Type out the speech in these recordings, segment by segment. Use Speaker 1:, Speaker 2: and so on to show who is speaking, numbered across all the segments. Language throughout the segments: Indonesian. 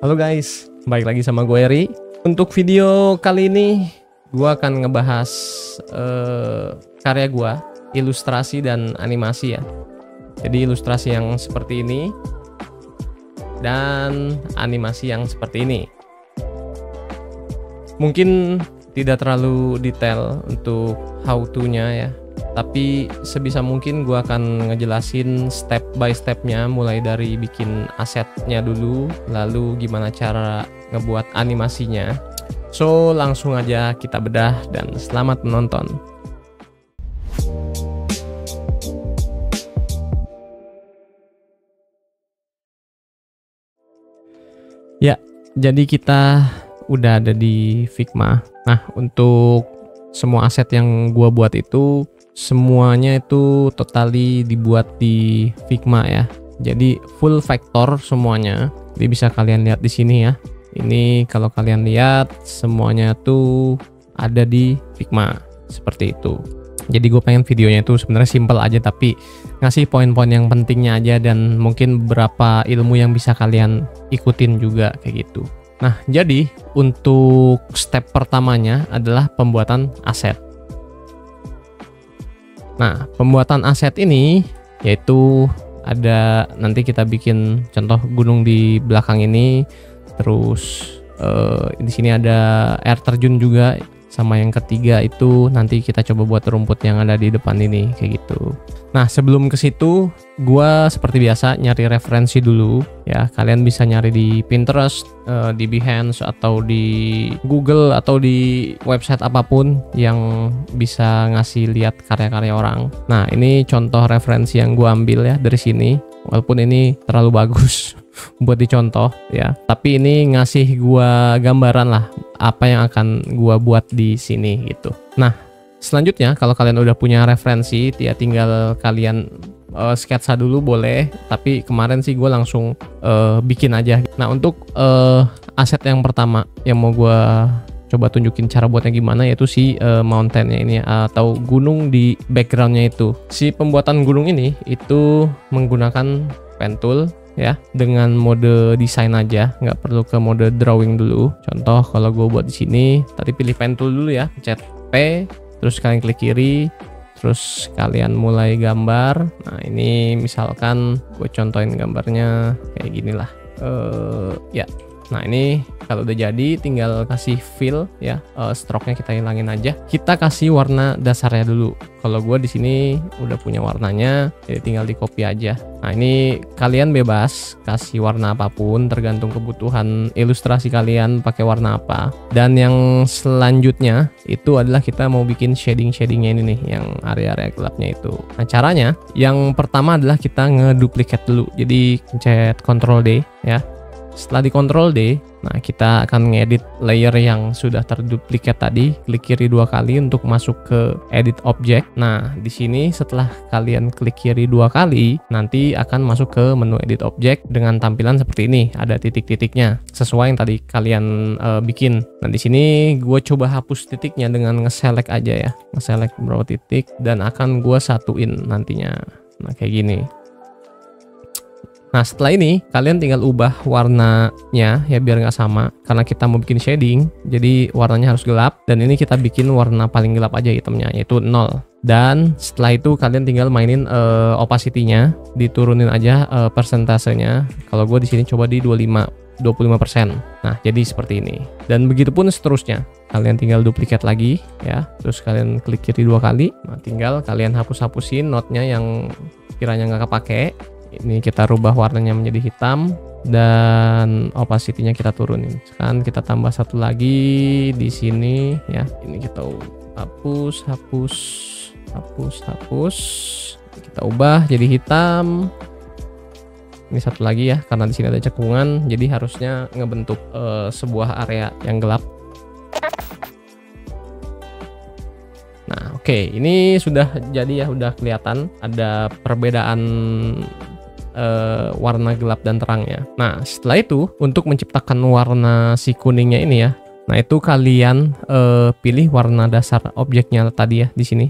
Speaker 1: Halo guys, balik lagi sama gue Eri. Untuk video kali ini gue akan ngebahas karya gue, ilustrasi dan animasi ya. Jadi ilustrasi yang seperti ini dan animasi yang seperti ini. Mungkin tidak terlalu detail untuk how to-nya ya, tapi sebisa mungkin gue akan ngejelasin step by stepnya, mulai dari bikin asetnya dulu, lalu gimana cara ngebuat animasinya. So langsung aja kita bedah dan selamat menonton. Ya, jadi kita udah ada di Figma. Nah, untuk semua aset yang gua buat itu semuanya itu totally dibuat di Figma ya. Jadi full vektor semuanya. Jadi bisa kalian lihat di sini ya. Ini kalau kalian lihat semuanya tuh ada di Figma seperti itu. Jadi gue pengen videonya itu sebenarnya simple aja, tapi ngasih poin-poin yang pentingnya aja dan mungkin beberapa ilmu yang bisa kalian ikutin juga kayak gitu. Nah, jadi untuk step pertamanya adalah pembuatan aset. Nah, pembuatan aset ini yaitu ada, nanti kita bikin contoh gunung di belakang ini, terus di sini ada air terjun juga, sama yang ketiga itu nanti kita coba buat rumput yang ada di depan ini kayak gitu. Nah, sebelum ke situ gua seperti biasa nyari referensi dulu ya. Kalian bisa nyari di Pinterest, di Behance, atau di Google, atau di website apapun yang bisa ngasih lihat karya-karya orang. Nah, ini contoh referensi yang gua ambil ya dari sini. Walaupun ini terlalu bagus buat dicontoh ya, tapi ini ngasih gua gambaran lah apa yang akan gua buat di sini gitu. Nah, selanjutnya kalau kalian udah punya referensi ya, tinggal kalian sketsa dulu boleh, tapi kemarin sih gue langsung bikin aja. Nah, untuk aset yang pertama yang mau gue coba tunjukin cara buatnya gimana, yaitu si mountainnya ini atau gunung di backgroundnya itu. Si pembuatan gunung ini itu menggunakan pen tool ya, dengan mode desain aja, nggak perlu ke mode drawing dulu. Contoh kalau gue buat di sini, tadi pilih pen tool dulu ya, pencet P, terus kalian klik kiri, terus kalian mulai gambar. Nah, ini misalkan gue contohin gambarnya kayak gini lah ya. Nah, ini kalau udah jadi tinggal kasih fill ya, stroke-nya kita hilangin aja. Kita kasih warna dasarnya dulu. Kalau gue di sini udah punya warnanya, jadi tinggal di copy aja. Nah, ini kalian bebas kasih warna apapun tergantung kebutuhan ilustrasi kalian pakai warna apa. Dan yang selanjutnya itu adalah kita mau bikin shading-shadingnya ini nih, yang area-area gelapnya itu. Nah, caranya yang pertama adalah kita ngeduplicate dulu. Jadi pencet Ctrl D ya. Setelah di Ctrl D, nah kita akan ngedit layer yang sudah terduplikat tadi. Klik kiri 2 kali untuk masuk ke edit object. Nah, di sini setelah kalian klik kiri 2 kali, nanti akan masuk ke menu edit object dengan tampilan seperti ini. Ada titik-titiknya sesuai yang tadi kalian bikin. Nah, di sini gue coba hapus titiknya dengan nge-select aja ya. Nge-select beberapa titik dan akan gue satuin nantinya. Nah, kayak gini. Nah, setelah ini kalian tinggal ubah warnanya ya, biar nggak sama, karena kita mau bikin shading jadi warnanya harus gelap, dan ini kita bikin warna paling gelap aja hitamnya, yaitu 0. Dan setelah itu kalian tinggal mainin opacity-nya, diturunin aja persentasenya. Kalau gue di sini coba di 25%. Nah, jadi seperti ini. Dan begitupun seterusnya. Kalian tinggal duplikat lagi ya, terus kalian klik kiri 2 kali. Nah, tinggal kalian hapus-hapusin notnya yang kiranya nggak kepake. Ini kita rubah warnanya menjadi hitam dan opacity-nya kita turunin. Sekarang kita tambah satu lagi di sini ya. Ini kita hapus. Kita ubah jadi hitam. Ini satu lagi ya, karena di sini ada cekungan, jadi harusnya ngebentuk sebuah area yang gelap. Nah, oke, ini sudah jadi ya, udah kelihatan ada perbedaan warna gelap dan terangnya. Nah, setelah itu untuk menciptakan warna si kuningnya ini ya, nah itu kalian pilih warna dasar objeknya tadi ya di sini.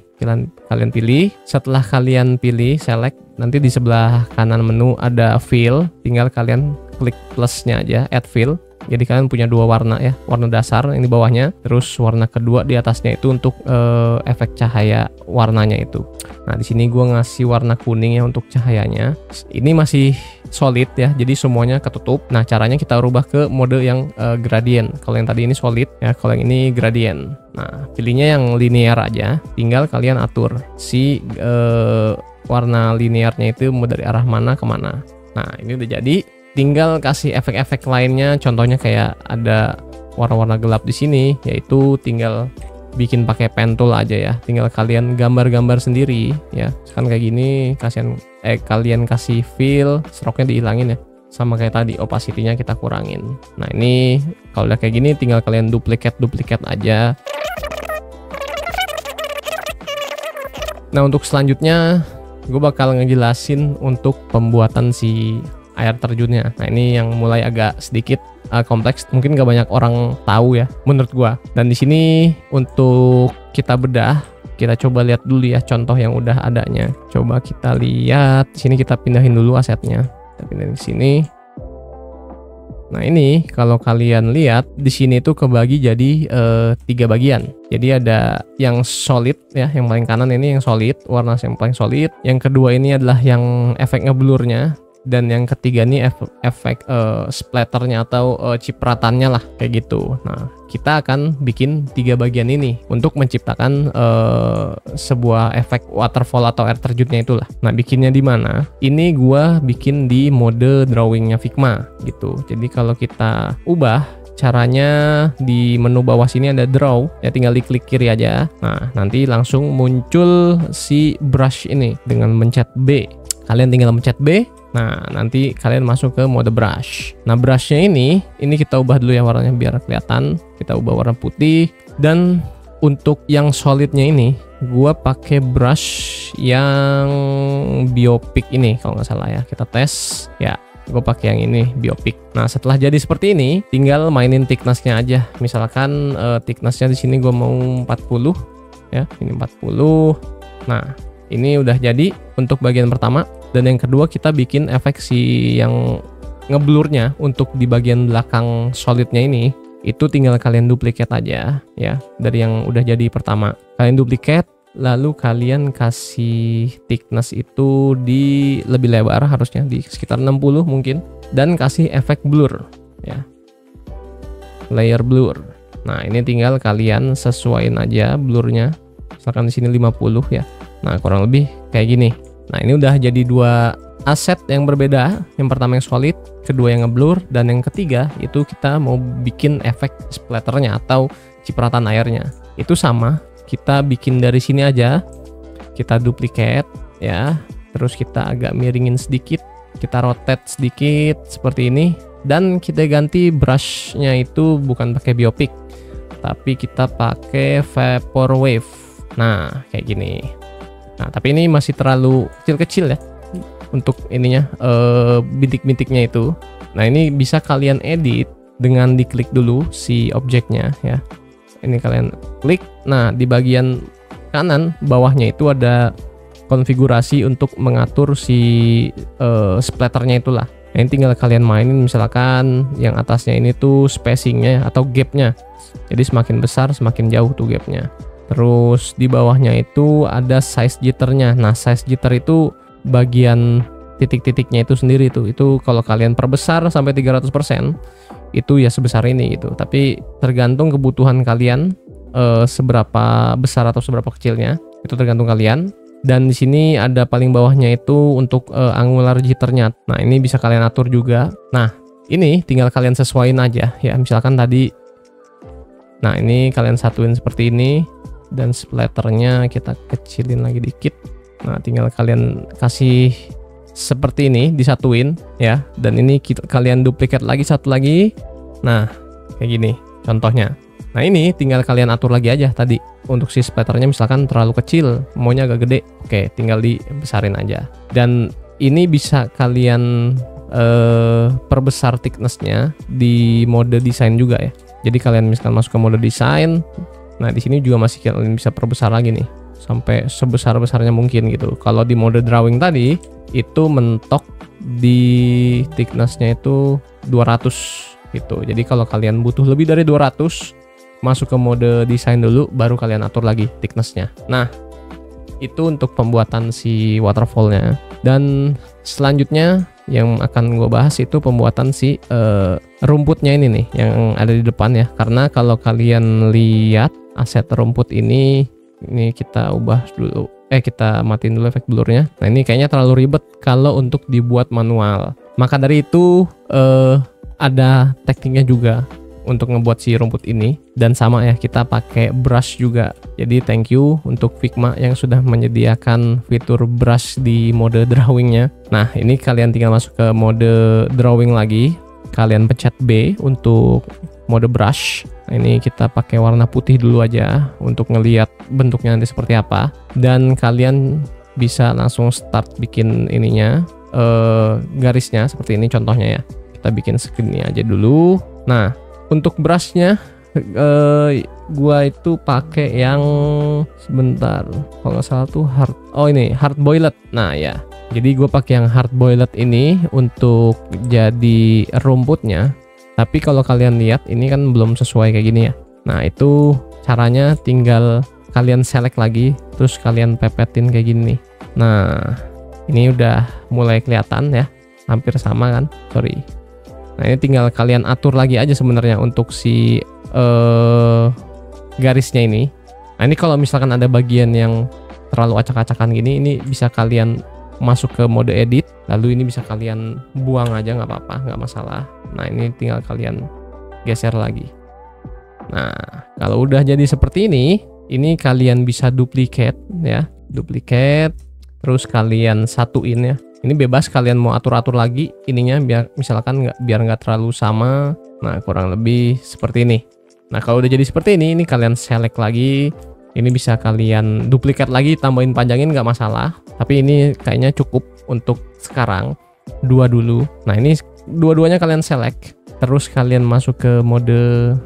Speaker 1: Kalian pilih. Setelah kalian pilih select, nanti di sebelah kanan menu ada fill, tinggal kalian klik plusnya aja, add fill. Jadi kalian punya dua warna ya, warna dasar yang di bawahnya, terus warna kedua di atasnya itu untuk efek cahaya warnanya itu. Nah di sini gue ngasih warna kuning ya untuk cahayanya. Ini masih solid ya, jadi semuanya ketutup. Nah caranya kita rubah ke mode yang gradient. Kalau yang tadi ini solid ya, kalau yang ini gradient. Nah pilihnya yang linear aja, tinggal kalian atur si warna linearnya itu mau dari arah mana ke mana. Nah ini udah jadi. Tinggal kasih efek-efek lainnya, contohnya kayak ada warna-warna gelap di sini, yaitu tinggal bikin pakai pen tool aja ya. Tinggal kalian gambar-gambar sendiri ya. Kan kayak gini, kalian kasih fill, stroke-nya dihilangin ya. Sama kayak tadi, opacity-nya kita kurangin. Nah ini kalau udah kayak gini, tinggal kalian duplicate aja. Nah untuk selanjutnya, gue bakal ngejelasin untuk pembuatan si air terjunnya. Nah ini yang mulai agak sedikit kompleks, mungkin gak banyak orang tahu ya menurut gua. Dan di sini untuk kita bedah, kita coba lihat dulu ya contoh yang udah adanya. Coba kita lihat sini, kita pindahin dulu asetnya. Kita pindahin di sini. Nah ini kalau kalian lihat di sini tuh kebagi jadi 3 bagian. Jadi ada yang solid ya, yang paling kanan ini yang solid, warna yang paling solid. Yang kedua ini adalah yang efek ngeblurnya. Dan yang ketiga nih efek splatternya atau cipratannya lah kayak gitu. Nah kita akan bikin 3 bagian ini untuk menciptakan sebuah efek waterfall atau air terjunnya itulah. Nah bikinnya di mana? Ini gua bikin di mode drawingnya Figma gitu. Jadi kalau kita ubah caranya, di menu bawah sini ada draw ya, tinggal diklik kiri aja. Nah nanti langsung muncul si brush ini dengan mencet B. Kalian tinggal mencet B. Nah nanti kalian masuk ke mode brush. Nah brushnya ini kita ubah dulu ya warnanya biar kelihatan. Kita ubah warna putih. Dan untuk yang solidnya ini gua pakai brush yang Biopic ini kalau nggak salah ya. Kita tes ya, gue pakai yang ini Biopic. Nah setelah jadi seperti ini, tinggal mainin thicknessnya aja. Misalkan thicknessnya di sini gue mau 40 ya, ini 40. Nah ini udah jadi untuk bagian pertama. Dan yang kedua kita bikin efek si yang ngeblurnya untuk di bagian belakang solidnya ini. Itu tinggal kalian duplicate aja ya, dari yang udah jadi pertama. Kalian duplicate, lalu kalian kasih thickness itu di lebih lebar, harusnya di sekitar 60 mungkin. Dan kasih efek blur ya, layer blur. Nah ini tinggal kalian sesuaiin aja blurnya. Misalkan di sini 50 ya. Nah kurang lebih kayak gini. Nah ini udah jadi 2 aset yang berbeda. Yang pertama yang solid, kedua yang ngeblur, dan yang ketiga itu kita mau bikin efek splatternya atau cipratan airnya. Itu sama, kita bikin dari sini aja. Kita duplicate ya, terus kita agak miringin sedikit, kita rotate sedikit seperti ini, dan kita ganti brushnya itu bukan pakai Biopic, tapi kita pakai Vaporwave. Nah kayak gini. Nah tapi ini masih terlalu kecil-kecil ya untuk ininya, bintik-bintiknya itu. Nah ini bisa kalian edit dengan diklik dulu si objeknya ya. Ini kalian klik. Nah di bagian kanan bawahnya itu ada konfigurasi untuk mengatur si splatternya itulah. Nah ini tinggal kalian mainin, misalkan yang atasnya ini tuh spacingnya atau gapnya. Jadi semakin besar semakin jauh tuh gapnya. Terus di bawahnya itu ada size jitternya. Nah size jitter itu bagian titik-titiknya itu sendiri tuh. Itu kalau kalian perbesar sampai 300% itu ya sebesar ini gitu. Tapi tergantung kebutuhan kalian, seberapa besar atau seberapa kecilnya itu tergantung kalian. Dan di sini ada paling bawahnya itu untuk angular jitternya. Nah ini bisa kalian atur juga. Nah ini tinggal kalian sesuaiin aja ya. Misalkan tadi, nah ini kalian satuin seperti ini. Dan splatternya kita kecilin lagi dikit. Nah tinggal kalian kasih seperti ini, disatuin ya. Dan ini kalian duplicate lagi satu lagi. Nah kayak gini contohnya. Nah ini tinggal kalian atur lagi aja tadi. Untuk si splatternya misalkan terlalu kecil, maunya agak gede, oke tinggal dibesarin aja. Dan ini bisa kalian perbesar thicknessnya di mode desain juga ya. Jadi kalian misalkan masuk ke mode desain. Nah di sini juga masih kalian bisa perbesar lagi nih sampai sebesar-besarnya mungkin gitu. Kalau di mode drawing tadi itu mentok di thickness-nya itu 200 gitu. Jadi kalau kalian butuh lebih dari 200, masuk ke mode desain dulu, baru kalian atur lagi thickness-nya. Nah, itu untuk pembuatan si waterfall-nya. Dan selanjutnya yang akan gue bahas itu pembuatan si rumputnya ini nih, yang ada di depan ya. Karena kalau kalian lihat aset rumput ini kita ubah dulu. Kita matiin dulu efek blurnya. Nah, ini kayaknya terlalu ribet kalau untuk dibuat manual. Maka dari itu ada tekniknya juga untuk ngebuat si rumput ini, dan sama ya, kita pakai brush juga. Jadi thank you untuk Figma yang sudah menyediakan fitur brush di mode drawingnya. Nah, ini kalian tinggal masuk ke mode drawing lagi, kalian pencet B untuk mode brush. Nah, ini kita pakai warna putih dulu aja untuk ngelihat bentuknya nanti seperti apa, dan kalian bisa langsung start bikin ininya, garisnya seperti ini contohnya ya. Kita bikin screen-nya aja dulu. Nah, untuk brushnya gua itu pakai yang sebentar, kalau nggak salah tuh hard boiled. Nah ya, jadi gua pakai yang hard boiled ini untuk jadi rumputnya. Tapi kalau kalian lihat ini kan belum sesuai kayak gini ya. Nah, itu caranya tinggal kalian select lagi, terus kalian pepetin kayak gini nih. Nah, ini udah mulai kelihatan ya, hampir sama kan, sorry. Nah, ini tinggal kalian atur lagi aja sebenarnya untuk si garisnya ini. Nah, ini kalau misalkan ada bagian yang terlalu acak-acakan gini, ini bisa kalian masuk ke mode edit, lalu ini bisa kalian buang aja, nggak apa-apa, nggak masalah. Nah, ini tinggal kalian geser lagi. Nah, kalau udah jadi seperti ini kalian bisa duplicate ya, terus kalian satuin ya. Ini bebas, kalian mau atur-atur lagi ininya biar misalkan biar nggak terlalu sama. Nah, kurang lebih seperti ini. Nah, kalau udah jadi seperti ini kalian select lagi. Ini bisa kalian duplicate lagi, tambahin, panjangin, nggak masalah. Tapi ini kayaknya cukup untuk sekarang. Dua dulu. Nah, ini dua-duanya kalian select. Terus kalian masuk ke mode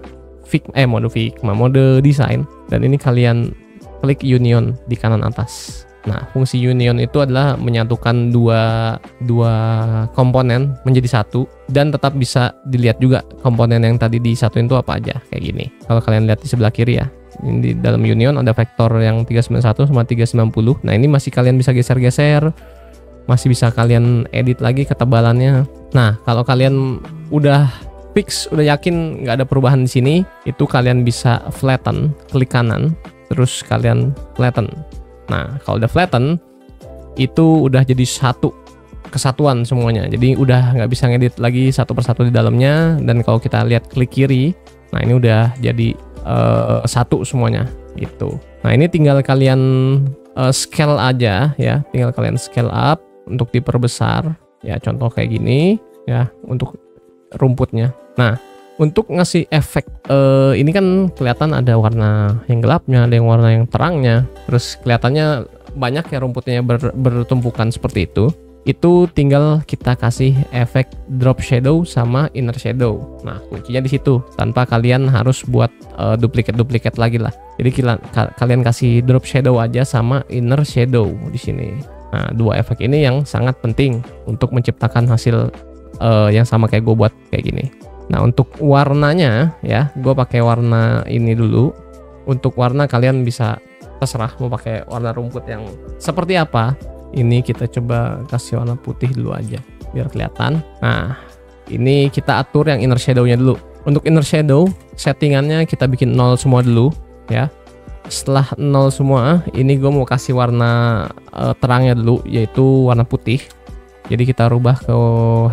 Speaker 1: desain. Dan ini kalian klik union di kanan atas. Nah, fungsi union itu adalah menyatukan dua komponen menjadi satu, dan tetap bisa dilihat juga komponen yang tadi disatuin itu apa aja, kayak gini. Kalau kalian lihat di sebelah kiri ya, ini di dalam union ada vektor yang 391 sama 390. Nah, ini masih kalian bisa geser-geser, masih bisa kalian edit lagi ketebalannya. Nah, kalau kalian udah fix, udah yakin nggak ada perubahan di sini, itu kalian bisa flatten, klik kanan, terus kalian flatten. Nah, kalau udah flatten, itu udah jadi satu kesatuan semuanya. Jadi udah nggak bisa ngedit lagi satu persatu di dalamnya. Dan kalau kita lihat klik kiri, nah ini udah jadi satu semuanya gitu. Nah, ini tinggal kalian scale aja ya, tinggal kalian scale up untuk diperbesar ya, contoh kayak gini ya untuk rumputnya. Nah, untuk ngasih efek ini kan kelihatan ada warna yang gelapnya, ada yang warna yang terangnya, terus kelihatannya banyak ya rumputnya bertumpukan seperti itu. Itu tinggal kita kasih efek drop shadow sama inner shadow. Nah, kuncinya di situ, tanpa kalian harus buat duplicate lagi lah. Jadi kalian kasih drop shadow aja sama inner shadow di sini. Nah, dua efek ini yang sangat penting untuk menciptakan hasil yang sama kayak gue buat kayak gini. Nah, untuk warnanya ya, gue pakai warna ini dulu. Untuk warna kalian bisa terserah mau pakai warna rumput yang seperti apa. Ini kita coba kasih warna putih dulu aja biar kelihatan. Nah, ini kita atur yang inner shadow-nya dulu. Untuk inner shadow, settingannya kita bikin 0 semua dulu ya. Setelah 0 semua, ini gue mau kasih warna terangnya dulu, yaitu warna putih. Jadi kita rubah ke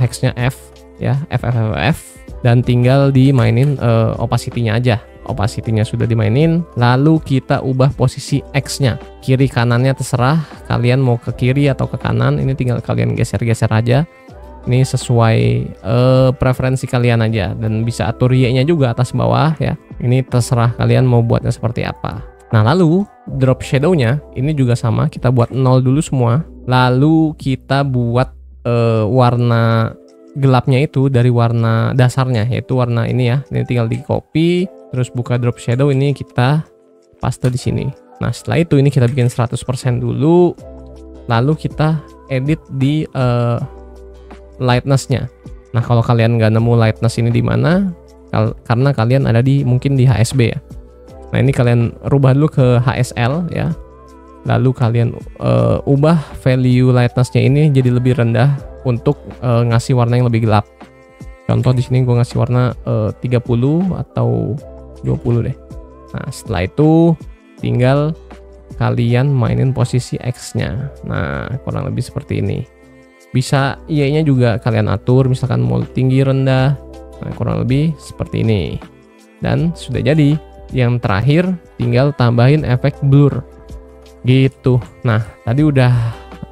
Speaker 1: hexnya F ya, F. Dan tinggal dimainin opacity-nya aja. Opacity-nya sudah dimainin, lalu kita ubah posisi X-nya. Kiri kanannya terserah, kalian mau ke kiri atau ke kanan, ini tinggal kalian geser-geser aja. Ini sesuai preferensi kalian aja, dan bisa atur Y-nya juga atas bawah ya. Ini terserah kalian mau buatnya seperti apa. Nah, lalu drop shadow-nya ini juga sama, kita buat 0 dulu semua. Lalu kita buat warna gelapnya itu dari warna dasarnya, yaitu warna ini ya. Ini tinggal di copy, terus buka drop shadow, ini kita paste di sini. Nah, setelah itu ini kita bikin 100% dulu, lalu kita edit di lightness-nya. Nah, kalau kalian nggak nemu lightness ini di mana, karena kalian ada mungkin di HSB ya. Nah, ini kalian rubah dulu ke HSL ya. Lalu kalian ubah value lightness-nya ini jadi lebih rendah untuk ngasih warna yang lebih gelap. Contoh di sini gue ngasih warna 30 atau 20 deh. Nah, setelah itu tinggal kalian mainin posisi X-nya. Nah, kurang lebih seperti ini. Bisa Y-nya juga kalian atur, misalkan mau tinggi rendah. Nah, kurang lebih seperti ini. Dan sudah jadi. Yang terakhir tinggal tambahin efek blur. Gitu. Nah, tadi udah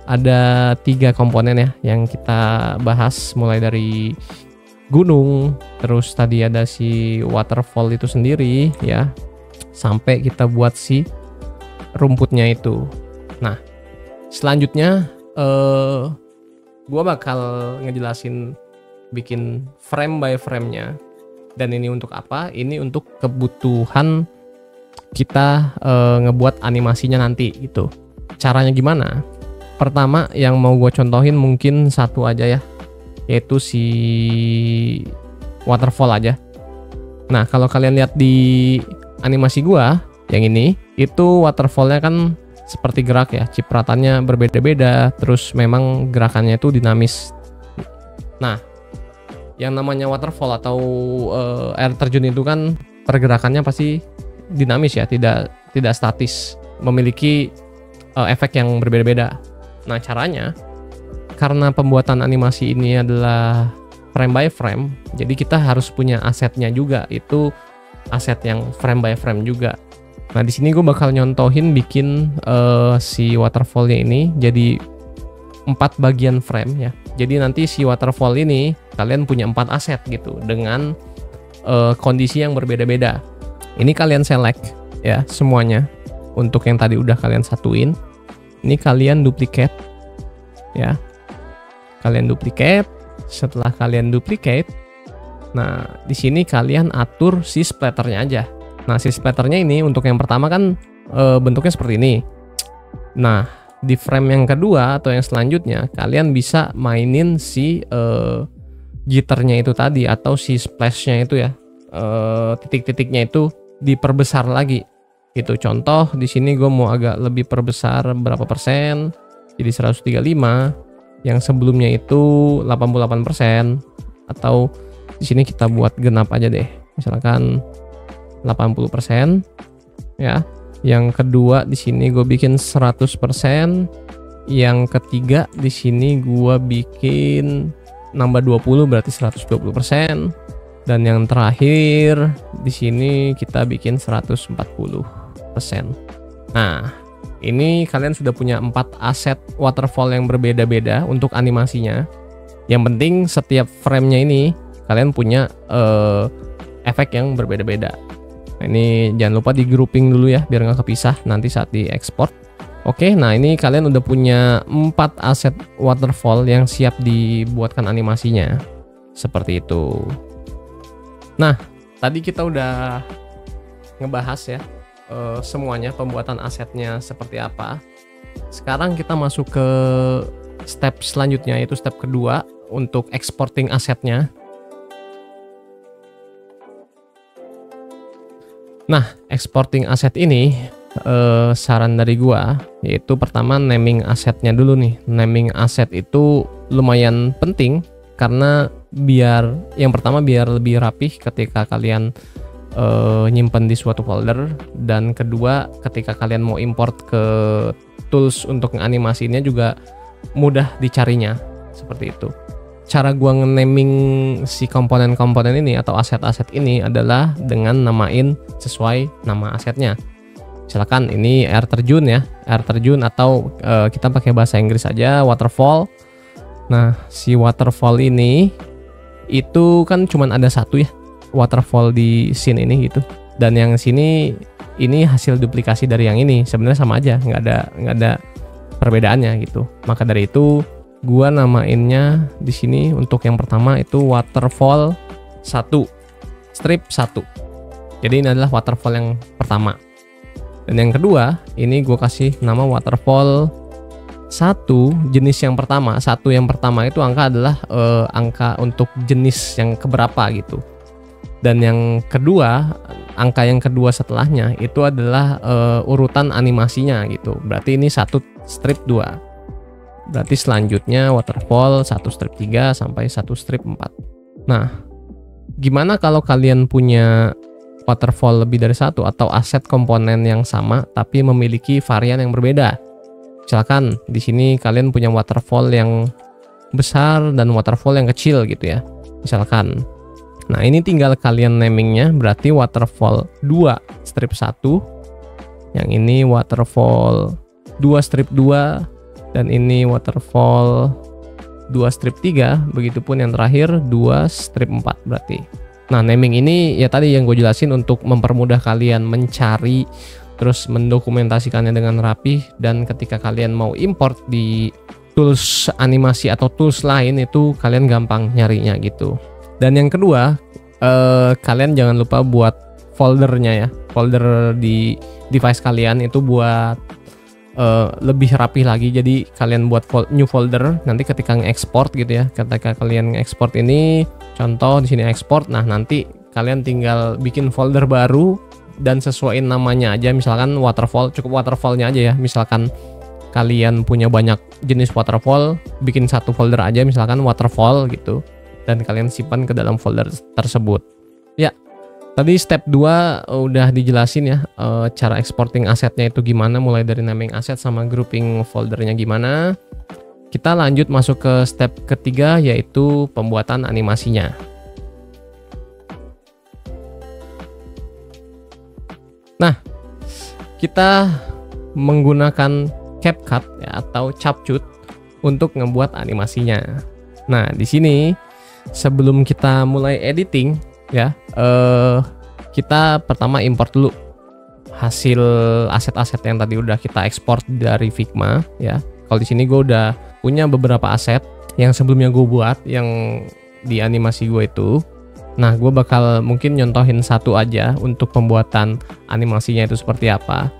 Speaker 1: ada 3 komponen ya yang kita bahas, mulai dari gunung, terus tadi ada si waterfall itu sendiri ya, sampai kita buat si rumputnya itu. Nah, selanjutnya gua bakal ngejelasin bikin frame by frame-nya. Dan ini untuk apa? Ini untuk kebutuhan kita ngebuat animasinya nanti gitu. Caranya gimana? Pertama yang mau gue contohin mungkin satu aja ya, yaitu si waterfall aja. Nah, kalau kalian lihat di animasi gua yang ini, itu waterfallnya kan seperti gerak ya, cipratannya berbeda-beda, terus memang gerakannya itu dinamis. Nah, yang namanya waterfall atau air terjun itu kan pergerakannya pasti dinamis ya, tidak statis, memiliki efek yang berbeda-beda. Nah, caranya karena pembuatan animasi ini adalah frame by frame, jadi kita harus punya asetnya juga, itu aset yang frame by frame juga. Nah, di sini gue bakal nyontohin bikin si waterfallnya ini jadi 4 bagian frame ya. Jadi nanti si waterfall ini kalian punya 4 aset gitu dengan kondisi yang berbeda-beda. Ini kalian select ya semuanya. Untuk yang tadi udah kalian satuin, ini kalian duplicate ya. Kalian duplicate. Setelah kalian duplicate, nah di sini kalian atur si splatternya aja. Nah, si splatternya ini untuk yang pertama kan bentuknya seperti ini. Nah, di frame yang kedua atau yang selanjutnya kalian bisa mainin si jitternya itu tadi, atau si splashnya itu ya, titik-titiknya itu diperbesar lagi. Itu contoh di sini gue mau agak lebih perbesar berapa persen, jadi 135. Yang sebelumnya itu 88%, atau di sini kita buat genap aja deh, misalkan 80% ya. Yang kedua di sini gue bikin 100%. Yang ketiga di sini gue bikin nambah 20, berarti 120%. Dan yang terakhir di sini kita bikin 140%. Nah, ini kalian sudah punya 4 aset waterfall yang berbeda-beda untuk animasinya. Yang penting setiap framenya ini kalian punya efek yang berbeda-beda. Nah, ini jangan lupa di grouping dulu ya, biar nggak kepisah nanti saat diekspor. Oke, nah ini kalian udah punya 4 aset waterfall yang siap dibuatkan animasinya. Seperti itu. Nah, tadi kita udah ngebahas ya semuanya, pembuatan asetnya seperti apa. Sekarang kita masuk ke step selanjutnya, yaitu step kedua untuk exporting asetnya. Nah, exporting aset ini saran dari gua yaitu pertama naming asetnya dulu nih. Naming aset itu lumayan penting karena yang pertama biar lebih rapih ketika kalian nyimpen di suatu folder, dan kedua ketika kalian mau import ke tools untuk animasinya juga mudah dicarinya, seperti itu. Cara gua nge-naming si komponen-komponen ini atau aset-aset ini adalah dengan namain sesuai nama asetnya. Misalkan ini air terjun ya, air terjun, atau kita pakai bahasa Inggris aja waterfall. Nah, si waterfall ini itu kan cuman ada satu ya, waterfall di scene ini gitu. Dan yang sini ini hasil duplikasi dari yang ini, sebenarnya sama aja, nggak ada perbedaannya gitu. Maka dari itu gua namainnya di sini untuk yang pertama itu waterfall 1, strip 1. Jadi ini adalah waterfall yang pertama. Dan yang kedua ini gua kasih nama waterfall jenis yang pertama. Yang pertama itu angka adalah angka untuk jenis yang keberapa gitu. Dan yang kedua, angka yang kedua setelahnya itu adalah urutan animasinya gitu. Berarti ini 1 strip 2. Berarti selanjutnya waterfall 1 strip 3 sampai 1 strip 4. Nah, gimana kalau kalian punya waterfall lebih dari satu atau aset komponen yang sama tapi memiliki varian yang berbeda? Misalkan di sini kalian punya waterfall yang besar dan waterfall yang kecil gitu ya. Misalkan. Nah, ini tinggal kalian namingnya, berarti waterfall 2 strip 1. Yang ini waterfall 2 strip 2 dan ini waterfall 2 strip 3, begitupun yang terakhir 2 strip 4 berarti. Nah, naming ini ya tadi yang gue jelasin untuk mempermudah kalian mencari terus mendokumentasikannya dengan rapi, dan ketika kalian mau import di tools animasi atau tools lain itu kalian gampang nyarinya gitu. Dan yang kedua, kalian jangan lupa buat foldernya ya. Folder di device kalian itu buat lebih rapi lagi. Jadi kalian buat new folder, nanti ketika nge-export gitu ya. Ketika kalian nge-export ini, contoh di sini export, nah nanti kalian tinggal bikin folder baru dan sesuaiin namanya aja. Misalkan waterfall, cukup waterfallnya aja ya. Misalkan kalian punya banyak jenis waterfall, bikin satu folder aja misalkan waterfall gitu, dan kalian simpan ke dalam folder tersebut. Ya, tadi step 2 udah dijelasin ya, cara exporting asetnya itu gimana, mulai dari naming aset sama grouping foldernya gimana. Kita lanjut masuk ke step ketiga, yaitu pembuatan animasinya. Nah, kita menggunakan CapCut ya, atau Capcut untuk ngebuat animasinya. Nah, di sini sebelum kita mulai editing ya, kita pertama import dulu hasil aset-aset yang tadi udah kita ekspor dari Figma ya. Kalau di sini gue udah punya beberapa aset yang sebelumnya gue buat yang di animasi gue itu. Nah, gue bakal mungkin nyontohin satu aja untuk pembuatan animasinya itu seperti apa.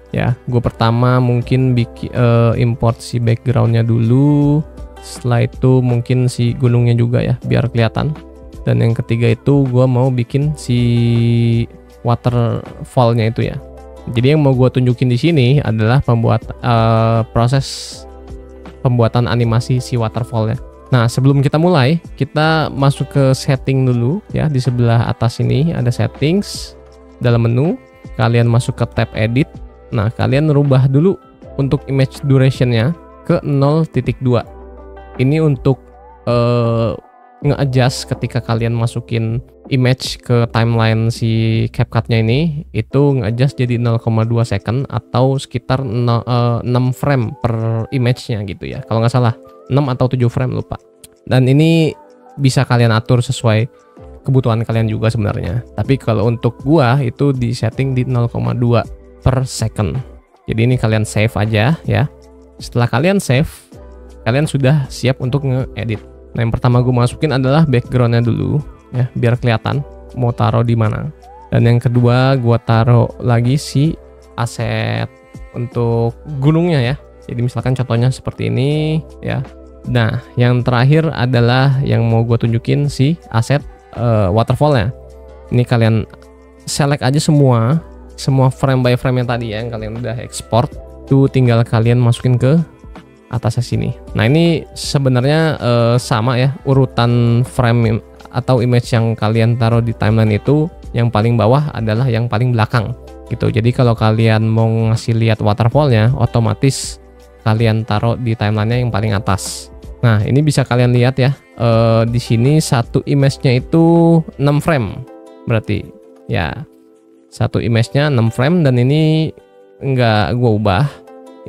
Speaker 1: Ya, gue pertama mungkin bikin import si backgroundnya dulu. Setelah itu mungkin si gunungnya juga ya, biar kelihatan. Dan yang ketiga itu gue mau bikin si waterfallnya itu ya. Jadi yang mau gue tunjukin di sini adalah proses pembuatan animasi si waterfallnya. Nah, sebelum kita mulai, kita masuk ke setting dulu ya. Di sebelah atas ini ada settings. Dalam menu, kalian masuk ke tab edit. Nah, kalian rubah dulu untuk image duration-nya ke 0.2. Ini untuk nge-adjust ketika kalian masukin image ke timeline si CapCut-nya ini, itu nge-adjust jadi 0,2 second atau sekitar 6 frame per image-nya gitu ya. Kalau nggak salah 6 atau 7 frame, lupa. Dan ini bisa kalian atur sesuai kebutuhan kalian juga sebenarnya. Tapi kalau untuk gua itu di setting di 0,2 per second. Jadi ini kalian save aja ya. Setelah kalian save, kalian sudah siap untuk nge-edit. Nah, yang pertama gue masukin adalah backgroundnya dulu ya, biar kelihatan mau taruh di mana. Dan yang kedua gue taruh lagi si aset untuk gunungnya ya. Jadi misalkan contohnya seperti ini ya. Nah, yang terakhir adalah yang mau gue tunjukin si aset waterfallnya. Ini kalian select aja semua frame by frame yang tadi ya, yang kalian udah export. Itu tinggal kalian masukin ke atasnya sini. Nah, ini sebenarnya sama ya, urutan frame atau image yang kalian taruh di timeline itu yang paling bawah adalah yang paling belakang gitu. Jadi kalau kalian mau ngasih lihat waterfallnya, otomatis kalian taruh di timelinenya yang paling atas. Nah, ini bisa kalian lihat ya, di sini satu image-nya itu 6 frame berarti ya, satu image-nya 6 frame. Dan ini nggak gue ubah,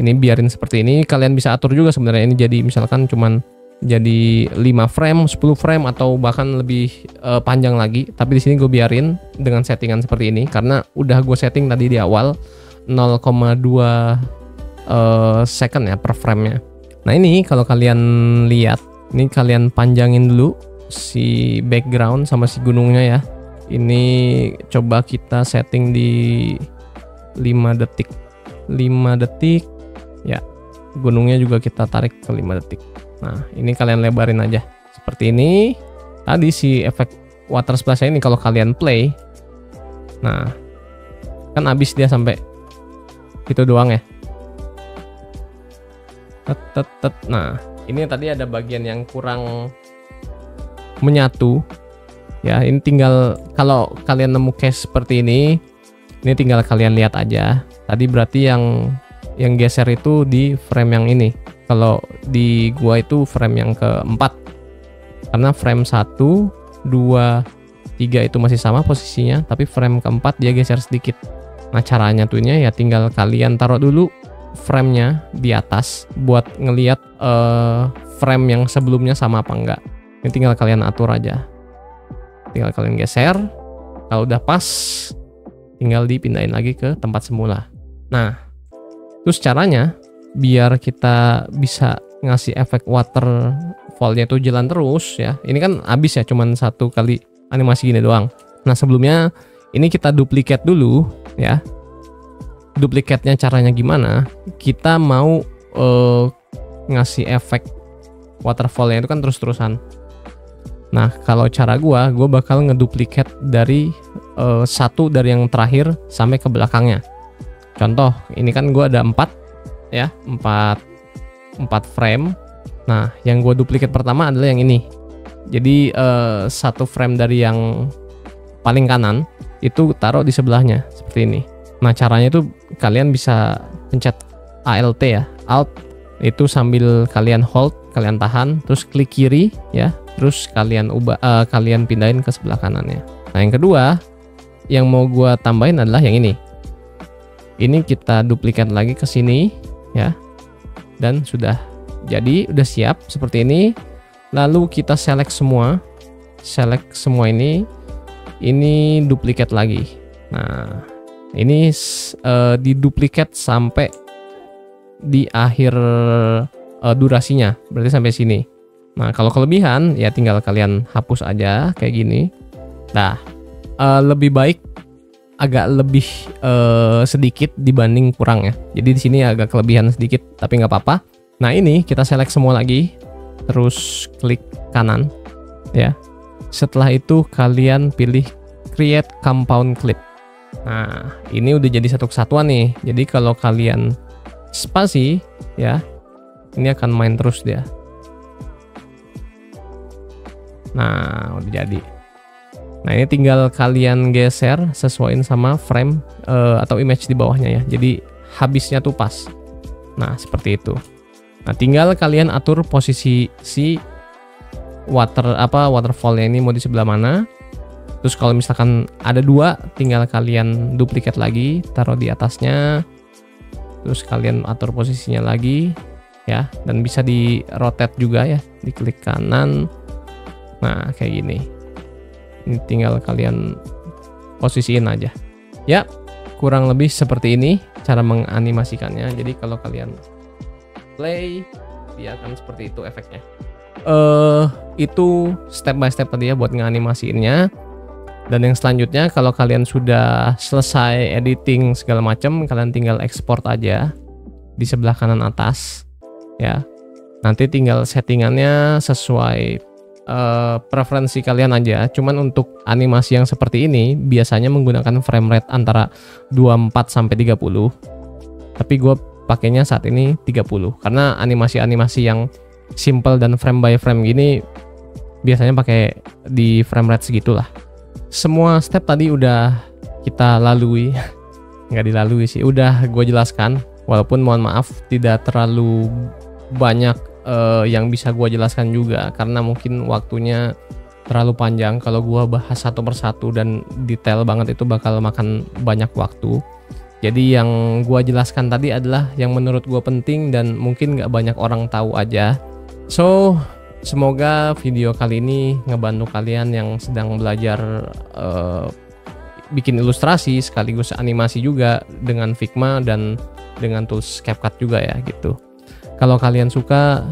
Speaker 1: ini biarin seperti ini. Kalian bisa atur juga sebenarnya ini jadi misalkan cuman jadi 5 frame, 10 frame atau bahkan lebih panjang lagi. Tapi di sini gue biarin dengan settingan seperti ini karena udah gue setting tadi di awal 0,2 second ya per frame-nya. Nah, ini kalau kalian lihat, ini kalian panjangin dulu si background sama si gunungnya ya. Ini coba kita setting di 5 detik ya, gunungnya juga kita tarik ke 5 detik. Nah, ini kalian lebarin aja seperti ini. Tadi si efek water splash ini kalau kalian play, nah kan habis dia sampai itu doang ya. Nah, ini tadi ada bagian yang kurang menyatu ya. Ini tinggal kalau kalian nemu case seperti ini tinggal kalian lihat aja. Tadi berarti yang geser itu di frame yang ini. Kalau di gua itu frame yang keempat, karena frame 1, 2, 3 itu masih sama posisinya, tapi frame keempat dia geser sedikit. Nah, caranya tuhnya ya tinggal kalian taruh dulu framenya di atas buat ngelihat frame yang sebelumnya sama apa enggak. Ini tinggal kalian atur aja, tinggal kalian geser. Kalau udah pas, tinggal dipindahin lagi ke tempat semula. Nah, terus caranya biar kita bisa ngasih efek waterfallnya itu jalan terus ya. Ini kan habis ya, cuman 1 kali animasi gini doang. Nah, sebelumnya ini kita duplikat dulu ya. Duplikatnya caranya gimana? Kita mau ngasih efek waterfallnya itu kan terus-terusan. Nah, kalau cara gua bakal ngeduplikat dari 1 dari yang terakhir sampai ke belakangnya. Contoh, ini kan gua ada 4 ya, 4 frame. Nah, yang gua duplikat pertama adalah yang ini. Jadi 1 frame dari yang paling kanan itu taruh di sebelahnya seperti ini. Nah, caranya itu kalian bisa pencet ALT ya, Alt itu sambil kalian hold, kalian tahan, terus klik kiri ya, terus kalian kalian pindahin ke sebelah kanannya. Nah, yang kedua yang mau gua tambahin adalah yang ini. Ini kita duplikat lagi ke sini ya, dan sudah jadi, udah siap seperti ini. Lalu kita select semua ini duplikat lagi. Nah, ini diduplikat sampai di akhir durasinya, berarti sampai sini. Nah, kalau kelebihan ya tinggal kalian hapus aja kayak gini. Nah, lebih baik agak lebih sedikit dibanding kurang ya. Jadi di sini agak kelebihan sedikit, tapi nggak apa-apa. Nah, ini kita select semua lagi, terus klik kanan ya. Setelah itu kalian pilih create compound clip. Nah, ini udah jadi satu kesatuan nih. Jadi kalau kalian spasi ya, ini akan main terus dia. Nah, udah jadi. Nah, ini tinggal kalian geser sesuaiin sama frame atau image di bawahnya ya. Jadi habisnya tuh pas. Nah, seperti itu. Nah, tinggal kalian atur posisi si waterfallnya ini mau di sebelah mana. Terus kalau misalkan ada 2, tinggal kalian duplikat lagi, taruh di atasnya. Terus kalian atur posisinya lagi ya, dan bisa di rotate juga ya, diklik kanan. Nah, kayak gini. Ini tinggal kalian posisiin aja. Ya, kurang lebih seperti ini cara menganimasikannya. Jadi kalau kalian play, dia akan seperti itu efeknya. Itu step by step tadi ya buat nganimasiinnya. Dan yang selanjutnya, kalau kalian sudah selesai editing segala macam, kalian tinggal export aja di sebelah kanan atas ya. Nanti tinggal settingannya sesuai preferensi kalian aja. Cuman untuk animasi yang seperti ini biasanya menggunakan frame rate antara 24 sampai 30. Tapi gue pakainya saat ini 30 karena animasi-animasi yang simple dan frame by frame gini biasanya pakai di frame rate segitulah. Semua step tadi udah kita lalui, nggak dilalui sih, udah gue jelaskan. Walaupun mohon maaf tidak terlalu banyak yang bisa gue jelaskan juga, karena mungkin waktunya terlalu panjang. Kalau gue bahas satu persatu dan detail banget itu bakal makan banyak waktu. Jadi yang gue jelaskan tadi adalah yang menurut gue penting dan mungkin nggak banyak orang tahu aja. So, semoga video kali ini ngebantu kalian yang sedang belajar bikin ilustrasi sekaligus animasi juga dengan Figma dan dengan tools CapCut juga ya gitu. Kalau kalian suka,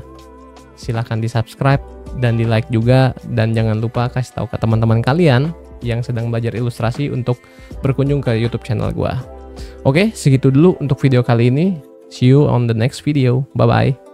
Speaker 1: silahkan di subscribe dan di like juga, dan jangan lupa kasih tahu ke teman-teman kalian yang sedang belajar ilustrasi untuk berkunjung ke YouTube channel gua. Oke, segitu dulu untuk video kali ini. See you on the next video. Bye bye.